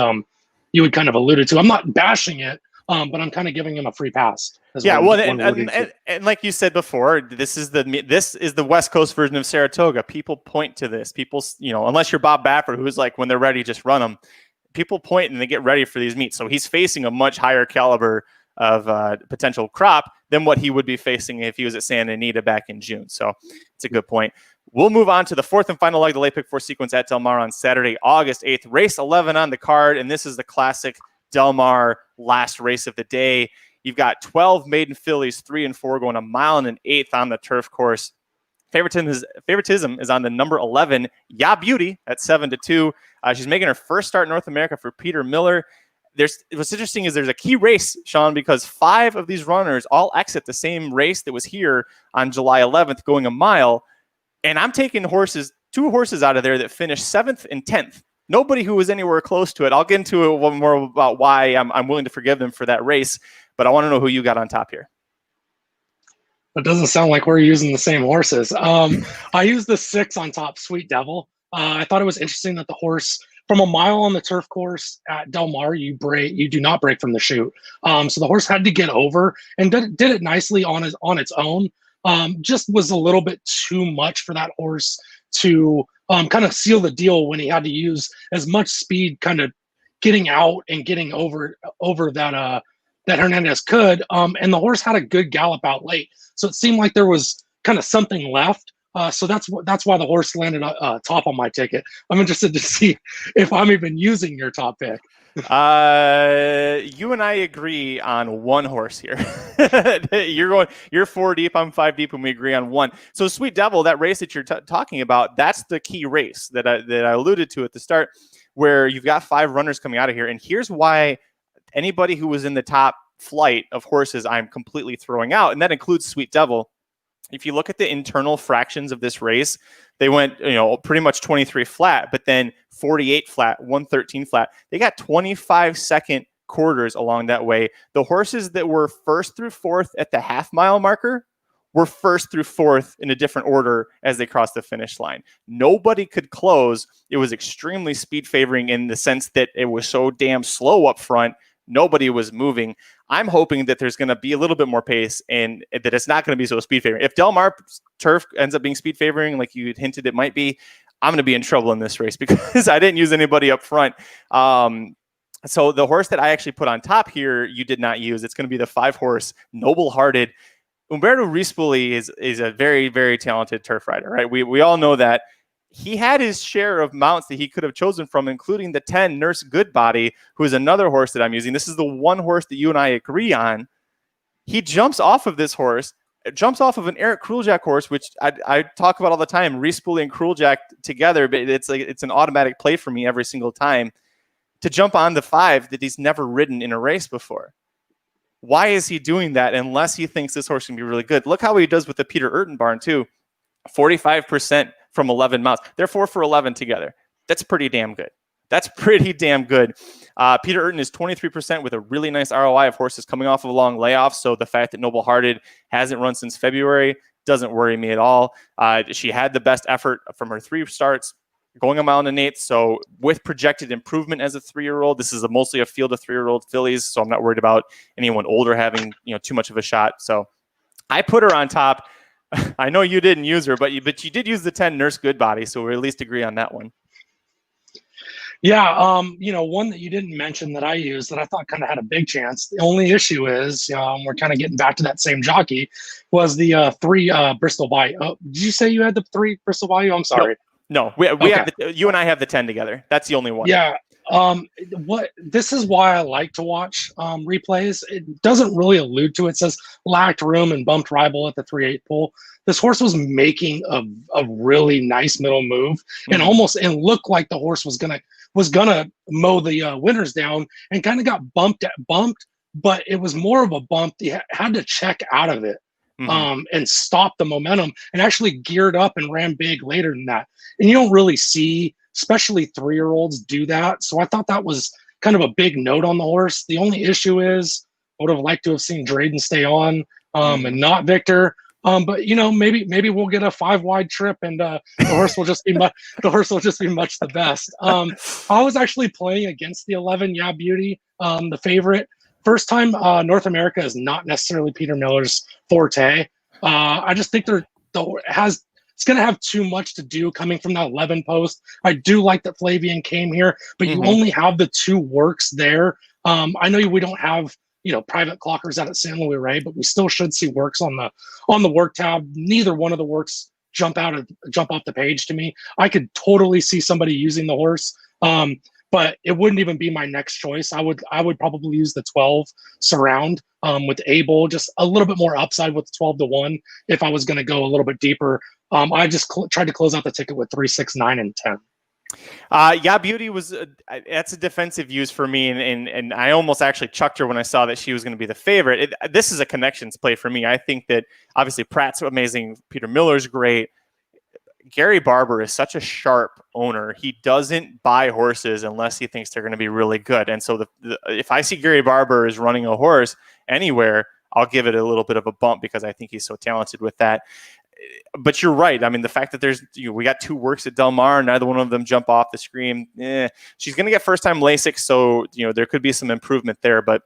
you would kind of alluded to. I'm not bashing it, but I'm kind of giving him a free pass. Yeah, and like you said before, this is the West Coast version of Saratoga. People point to this. People, unless you're Bob Baffert, who's like, when they're ready, just run them. People point and they get ready for these meets. So he's facing a much higher caliber of potential crop than what he would be facing if he was at Santa Anita back in June. So it's a good point. We'll move on to the fourth and final leg of the late pick 4 sequence at Del Mar on Saturday, August 8th. Race 11 on the card, and this is the classic Del Mar last race of the day. You've got 12 maiden fillies, 3 and 4, going a mile and an eighth on the turf course. Favoritism is on the number 11, Ya Beauty, at 7-2. She's making her first start in North America for Peter Miller. What's interesting is there's a key race, Sean, because 5 of these runners all exit the same race that was here on July 11th, going a mile. And I'm taking 2 horses out of there that finished 7th and 10th. Nobody who was anywhere close to it. I'll get into it one more about why I'm willing to forgive them for that race, but I want to know who you got on top here. It doesn't sound like we're using the same horses. I used the 6 on top, Sweet Devil. I thought it was interesting that the horse, from a mile on the turf course at Del Mar, you do not break from the chute. So the horse had to get over and did it nicely on its own. Just was a little bit too much for that horse to kind of seal the deal when he had to use as much speed, kind of getting out and getting over that Hernandez could. And the horse had a good gallop out late, so it seemed like there was kind of something left. So that's why the horse landed top on my ticket. I'm interested to see if I'm even using your top pick. You and I agree on one horse here. You're 4 deep, I'm 5 deep, and we agree on one. So Sweet Devil, that race that you're talking about, that's the key race that I alluded to at the start, where you've got 5 runners coming out of here. And here's why anybody who was in the top flight of horses I'm completely throwing out, and that includes Sweet Devil. If you look at the internal fractions of this race, they went, pretty much 23 flat, but then 48 flat, 113 flat. They got 25-second quarters along that way. The horses that were 1st through 4th at the half-mile marker were 1st through 4th in a different order as they crossed the finish line. Nobody could close. It was extremely speed favoring in the sense that it was so damn slow up front. Nobody was moving. I'm hoping that there's going to be a little bit more pace and that it's not going to be so speed favoring. If Del Mar turf ends up being speed favoring, like you hinted it might be, I'm going to be in trouble in this race because I didn't use anybody up front. So the horse that I actually put on top here, you did not use. It's going to be the 5-horse Noble Hearted. Umberto Rispoli is a very, very talented turf rider, right? We all know that. He had his share of mounts that he could have chosen from, including the 10 Nurse Goodbody, who is another horse that I'm using. This is the one horse that you and I agree on. He jumps off of this horse, jumps off of an Eric Kruljack horse, which I talk about all the time, Rispoli and Kruljack together, but it's an automatic play for me every single time, to jump on the 5 that he's never ridden in a race before. Why is he doing that unless he thinks this horse can be really good? Look how he does with the Peter Urton barn, too. 45% from 11 miles. They're 4 for 11 together. That's pretty damn good. Peter Urton is 23% with a really nice ROI of horses coming off of a long layoff. So the fact that Noble Hearted hasn't run since February doesn't worry me at all. She had the best effort from her 3 starts, going a mile and an eighth. So with projected improvement as a 3-year-old, this is mostly a field of 3-year-old fillies. So I'm not worried about anyone older having too much of a shot. So I put her on top. I know you didn't use her, but you did use the 10 Nurse Goodbody, so we at least agree on that one. Yeah, one that you didn't mention that I used that I thought kind of had a big chance. The only issue is we're kind of getting back to that same jockey, was the 3 Bristol Bayou. Oh, did you say you had the 3 Bristol Bayou? I'm sorry. No, we okay. Have you and I have the 10 together. That's the only one. Yeah. This is why I like to watch replays. It doesn't really allude to it. It says lacked room and bumped rival at the 3/8 pole. This horse was making a really nice middle move and looked like the horse was gonna mow the winners down, and kind of got bumped, but it was more of a bump. He had to check out of it and stop the momentum, and actually geared up and ran big later than that. And you don't really see, especially 3-year-olds, do that. So I thought that was kind of a big note on the horse. The only issue is I would have liked to have seen Drayden stay on and not Victor. But maybe we'll get a 5-wide trip, and the horse will just be much the best. I was actually playing against the 11 Yeah Beauty, the favorite. First time North America is not necessarily Peter Miller's forte. I just think it's going to have too much to do coming from that 11 post. I do like that Flavian came here, but you only have the 2 works there. I know we don't have private clockers out at San Luis Rey, but we still should see works on the work tab. Neither one of the works jump off the page to me. I could totally see somebody using the horse, but it wouldn't even be my next choice. I would probably use the 12 surround with Able, just a little bit more upside with 12-1 if I was going to go a little bit deeper. I just tried to close out the ticket with 3, 6, 9, and 10. Yeah, Beauty was that's a defensive use for me, and I almost actually chucked her when I saw that she was going to be the favorite. This is a connections play for me. I think that obviously Pratt's amazing, Peter Miller's great. Gary Barber is such a sharp owner. He doesn't buy horses unless he thinks they're going to be really good. And so if I see Gary Barber is running a horse anywhere, I'll give it a little bit of a bump because I think he's so talented with that. But you're right. I mean, the fact that we got 2 works at Del Mar, neither one of them jump off the screen. She's going to get first-time LASIK, so there could be some improvement there. But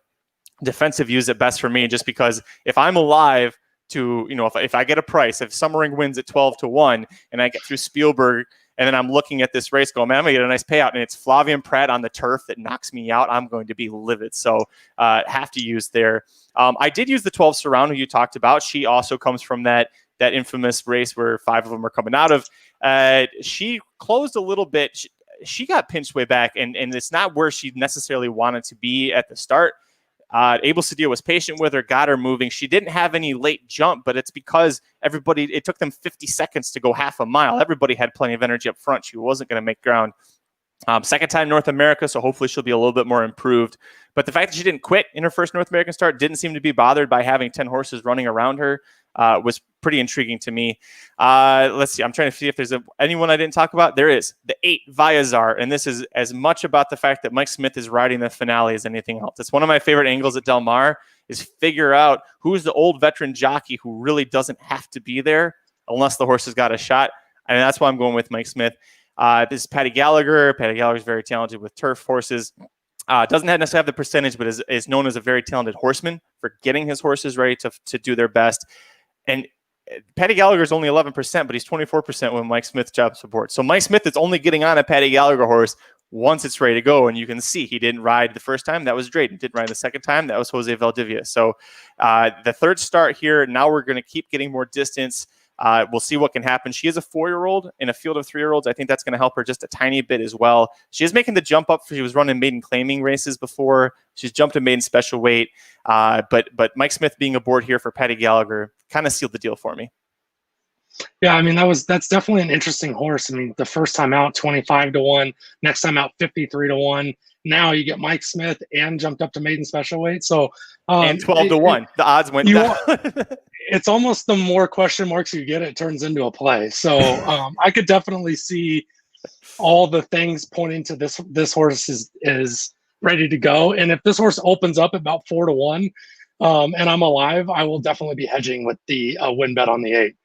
defensive use at best for me, just because if I'm alive to, if I get a price, if Summering wins at 12-1, and I get through Spielberg, and then I'm looking at this race going, man, I'm going to get a nice payout, and it's Flavien Prat on the turf that knocks me out, I'm going to be livid. So have to use there. I did use the 12 surround who you talked about. She also comes from that infamous race where 5 of them are coming out of. She closed a little bit. She got pinched way back, and it's not where she necessarily wanted to be at the start. Able Sadia was patient with her, got her moving. She didn't have any late jump, but it's because it took them 50 seconds to go half a mile. Everybody had plenty of energy up front. She wasn't going to make ground. Second time North America, so hopefully she'll be a little bit more improved. But the fact that she didn't quit in her first North American start, didn't seem to be bothered by having 10 horses running around her, was pretty intriguing to me. Let's see. I'm trying to see if there's anyone I didn't talk about. There is the 8 Viazar, and this is as much about the fact that Mike Smith is riding the finale as anything else. It's one of my favorite angles at Del Mar is figure out who's the old veteran jockey who really doesn't have to be there unless the horse has got a shot. And that's why I'm going with Mike Smith. This is Patty Gallagher. Patty Gallagher is very talented with turf horses. Doesn't necessarily have the percentage, but is known as a very talented horseman for getting his horses ready to do their best. And Patty Gallagher is only 11%, but he's 24% when Mike Smith jumps aboard. So Mike Smith is only getting on a Patty Gallagher horse once it's ready to go. And you can see he didn't ride the first time. That was Drayton. Didn't ride the second time. That was Jose Valdivia. So the third start here, now we're going to keep getting more distance. We'll see what can happen. She is a 4-year-old in a field of 3-year-olds. I think that's going to help her just a tiny bit as well. She is making the jump up. She was running maiden claiming races before. She's jumped to maiden special weight. But Mike Smith being aboard here for Patty Gallagher kind of sealed the deal for me. Yeah, I mean, that's definitely an interesting horse. I mean, the first time out, 25-1, next time out, 53-1. Now you get Mike Smith and jumped up to maiden special weight. So and 12-1. The odds went down. It's almost the more question marks you get, it turns into a play. So I could definitely see all the things pointing to this horse is ready to go. And if this horse opens up about 4-1 and I'm alive, I will definitely be hedging with the win bet on the 8.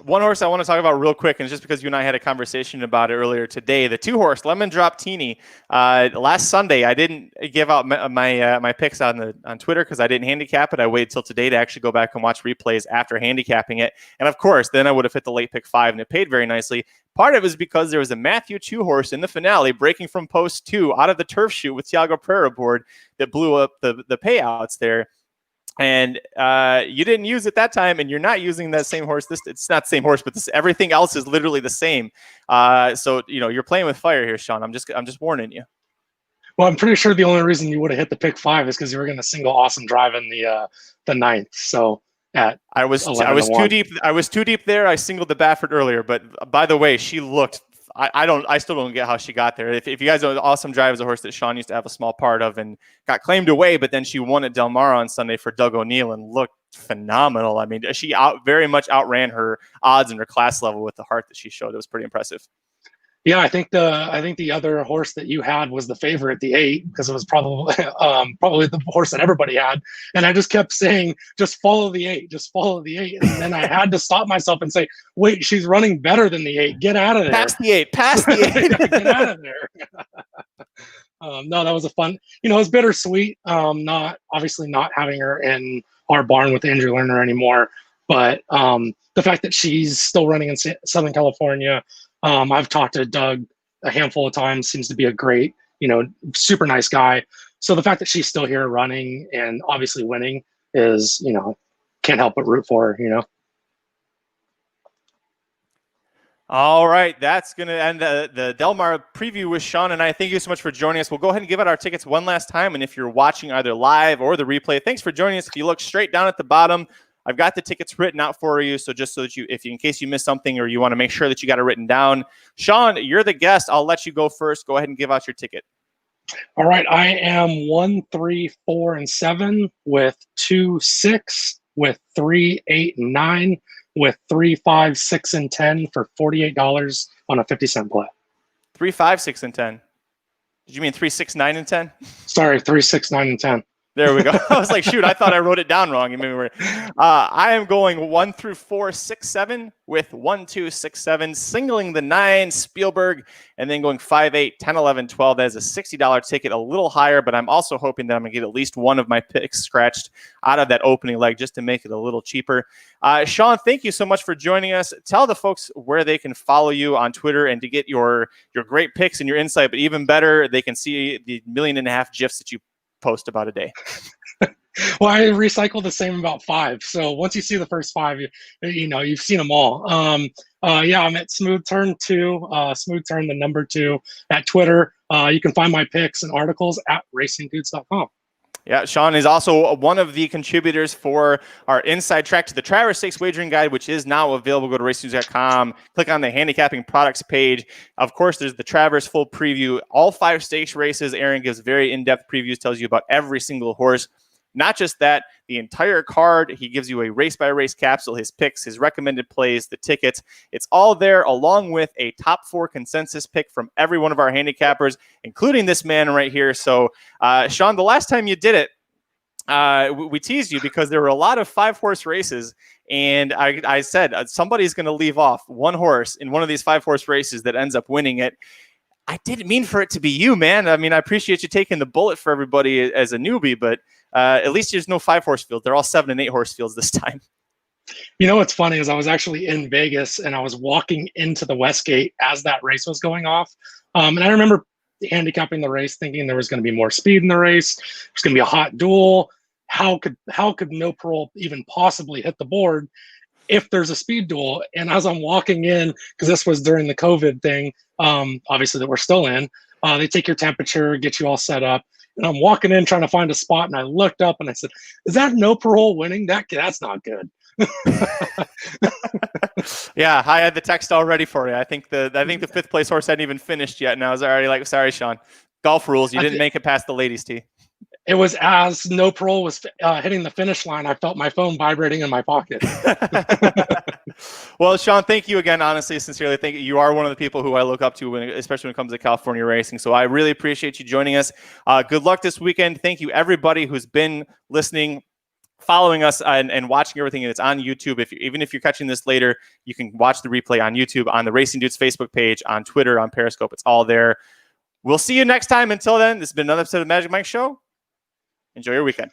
One horse I want to talk about real quick, and just because you and I had a conversation about it earlier today, the 2 horse Lemon Drop Teeny. Last Sunday, I didn't give out my picks on Twitter because I didn't handicap it. I waited till today to actually go back and watch replays after handicapping it, and of course, then I would have hit the late pick 5, and it paid very nicely. Part of it was because there was a Matthew 2 horse in the finale breaking from post 2 out of the turf chute with Tiago Pereira aboard that blew up the payouts there. And you didn't use it that time, and you're not using that same horse. It's not the same horse, but everything else is literally the same. So you're playing with fire here, Sean. I'm just warning you. Well, I'm pretty sure the only reason you would have hit the pick 5 is because you were going to single Awesome Drive in the 9th. So I was too deep. I was too deep there. I singled the Baffert earlier, but by the way, she looked. I still don't get how she got there. If you guys know, Awesome Drive is a horse that Sean used to have a small part of and got claimed away, but then she won at Del Mar on Sunday for Doug O'Neill and looked phenomenal. I mean, she very much outran her odds and her class level with the heart that she showed. It was pretty impressive. Yeah, I think the other horse that you had was the favorite, the 8, because it was probably the horse that everybody had. And I just kept saying, just follow the 8, just follow the 8. And then I had to stop myself and say, wait, she's running better than the 8. Get out of there. Pass the 8. Pass the 8. Get out of there. No, that was a fun. It was bittersweet. Obviously not having her in our barn with Andrew Lerner anymore, but the fact that she's still running in Southern California. I've talked to Doug a handful of times, seems to be a great, super nice guy. So the fact that she's still here running and obviously winning is, can't help but root for her, All right, that's going to end the Del Mar preview with Sean and I. Thank you so much for joining us. We'll go ahead and give out our tickets one last time. And if you're watching either live or the replay, thanks for joining us. If you look straight down at the bottom, I've got the tickets written out for you. So just so that in case you missed something or you want to make sure that you got it written down. Sean, you're the guest. I'll let you go first. Go ahead and give out your ticket. All right. I am 1, 3, 4, and 7 with 2, 6 with 3, 8, and 9 with 3, 5, 6, and 10 for $48 on a 50-cent play. 3, 5, 6, and 10. Did you mean 3, 6, 9, and 10? Sorry, 3, 6, 9, and 10. There we go. I was like, shoot, I thought I wrote it down wrong. I am going 1 through 4, 6, 7 with 1, 2, 6, 7, singling the 9, Spielberg, and then going 5, 8, 10, 11, 12. That is a $60 ticket, a little higher, but I'm also hoping that I'm going to get at least one of my picks scratched out of that opening leg just to make it a little cheaper. Sean, thank you so much for joining us. Tell the folks where they can follow you on Twitter and to get your great picks and your insight, but even better, they can see the 1.5 million GIFs that you post about a day. Well, I recycle the same about 5. So once you see the first 5, you've seen them all. Yeah, I'm at Smooth Turn 2, Smooth Turn the number 2 at Twitter. You can find my picks and articles at racingdudes.com. Yeah, Sean is also one of the contributors for our inside track to the Travers Stakes wagering guide, which is now available. Go to racingdudes.com, click on the handicapping products page. Of course, there's the Travers full preview, all 5 stakes races. Aaron gives very in-depth previews, tells you about every single horse. Not just that, the entire card. He gives you a race-by-race capsule, his picks, his recommended plays, the tickets. It's all there, along with a top 4 consensus pick from every one of our handicappers, including this man right here. So, Sean, the last time you did it, we teased you because there were a lot of 5-horse races, and I said somebody's going to leave off one horse in one of these 5-horse races that ends up winning it. I didn't mean for it to be you, man. I mean, I appreciate you taking the bullet for everybody as a newbie, but at least there's no 5-horse field. They're all 7 and 8-horse fields this time. You know what's funny is I was actually in Vegas and I was walking into the Westgate as that race was going off. And I remember handicapping the race, thinking there was going to be more speed in the race. There's going to be a hot duel. How could No Parole even possibly hit the board if there's a speed duel? And as I'm walking in, because this was during the COVID thing, obviously that we're still in, they take your temperature, get you all set up. And I'm walking in trying to find a spot, and I looked up and I said, "Is that No Parole winning? That's not good." Yeah, I had the text all ready for you. I think the 5th place horse hadn't even finished yet, and I was already like, "Sorry, Sean, golf rules. You didn't make it past the ladies' tee." It was as No Parole was hitting the finish line, I felt my phone vibrating in my pocket. Well, Sean, thank you again. Honestly, sincerely, thank you. You are one of the people who I look up to, especially when it comes to California racing. So I really appreciate you joining us. Good luck this weekend. Thank you, everybody who's been listening, following us, and watching everything that's on YouTube. Even if you're catching this later, you can watch the replay on YouTube, on the Racing Dudes Facebook page, on Twitter, on Periscope. It's all there. We'll see you next time. Until then, this has been another episode of the Magic Mike Show. Enjoy your weekend.